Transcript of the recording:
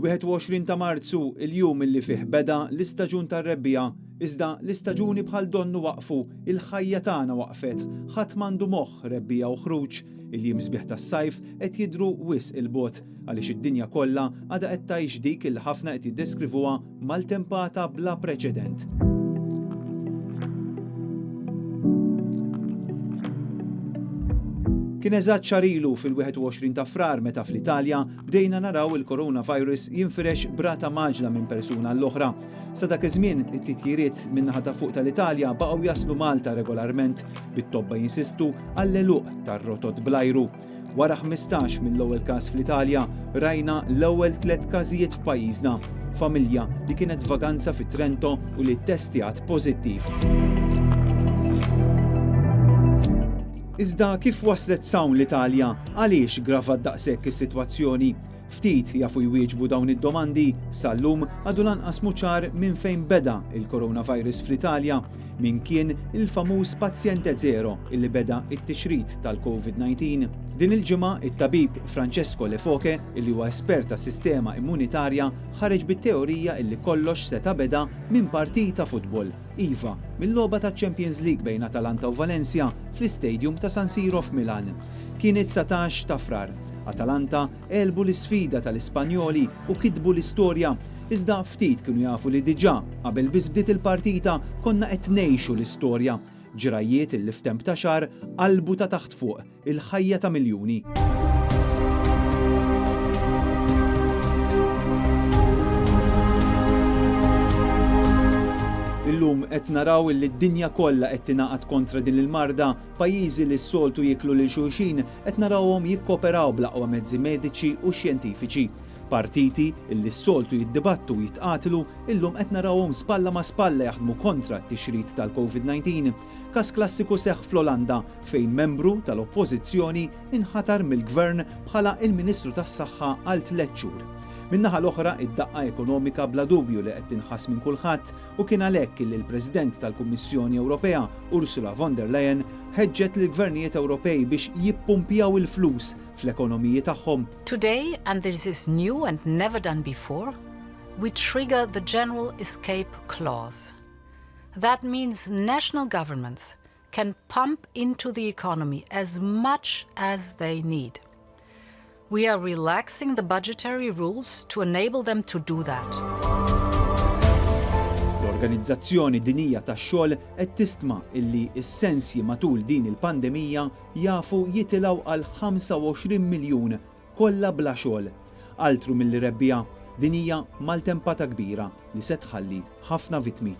Il-21 ta' Marzu il-jum illi fih beda l-istaġun tar-rebbija, iżda l-istaġuni bħal donnu waqfu, il-ħajja tagħna waqfet, ħadd m'għandu moħħ rebbija u ħruġ. Il-jiem sbieħ tas-sajf qed jidhru wisq il-bogħod għaliex id-dinja kollha għadha qed tgħix dik il ħafna qed jiddeskrivuha maltempata bla preċedent. Kien eżatt xahar ilu fil-21 ta' Frar meta fl-Italja bdejna naraw il-coronavirus jinfirex brata maġla minn persuna l-oħra. Sa dak iż-żmien it-titjiriet min-naħa ta' fuq tal-Italja baqgħu jaslu Malta regolarment bit-tobba jinsistu għall-eluq tar-rotot bl-ajru. Wara 15 mill-ewwel każ fl-Italja rajna l-ewwel 3 każijiet f'pajjiżna, familja li kienet vaganza fi Trento u li ttestjat pożittiv. Iżda kif waslet sawn l-Italja, għaliex gravat daqshekk is-sitwazzjoni? Ftit jafu jwieġbu dawn id-domandi, sal-lum għadu lanqas ċar minn fejn beda il-coronavirus fl-Italja, min kien il-famuż pazjente zero illi beda it-tixrid tal-COVID-19. Din il-ġimgħa it-tabib Francesco Lefoke, illi huwa espert tas sistema immunitarja, ħareġ bit-teorija illi kollox seta' beda minn partita futbol. Iva, mill-logħba ta' Champions League bejn Atalanta u Valencia fl-istadium ta' San Siro f'Milan. Kien it-19 ta' Frar. Atalanta elbu l-isfida tal-Ispanjoli u kitbu l-istorja, iżda ftit kienu jafu li diġà qabel biss bdiet il-partita konna qed ngħixu l-istorja. Ġrajiet illi f'temp ta' xahar qalbu ta' taħt fuq il-ħajja ta' miljuni. Illum qed naraw li d-dinja kollha qed tingħaqad kontra din il-marda, pajjiżi li s-soltu jiklu lil xulxin qed narawhom jikkoperaw bl-aqwa mezzi mediċi u xjentifiċi. Partiti illi s-soltu jiddibattu jitqatlu illum qed narawhom spalla ma' spalla jaħdmu kontra t-tixrid tal-COVID-19. Każ klassiku seħħ fl-Olanda fejn membru tal-Oppożizzjoni inħatar mill-Gvern bħala il-Ministru tas-Saħħa għal 3 xhur. Min-naħa l-oħra id-daqqa ekonomika bla dubju li qed tinħass minn kulħadd u kien għalhekk illi l-President tal-Kummissjoni Ewropea Ursula von der Leyen ħeġġet lill-gvernijiet Ewropej biex jippumpjaw il-flus fl-ekonomiji tagħhom. Today, and this is new and never done before, we trigger the General Escape Clause. That means national governments can pump into the economy as much as they need. We are relaxing the budgetary rules to enable them to do that. L-Organizzazzjoni Dinjija tax-Xogħol qed tistma' illi s-sensi matul din il-pandemija jafu jitilgħu għal 25 miljun kollha bla xogħol. Altru milli rebbija din hija maltempata kbira li se tħalli ħafna vittmi.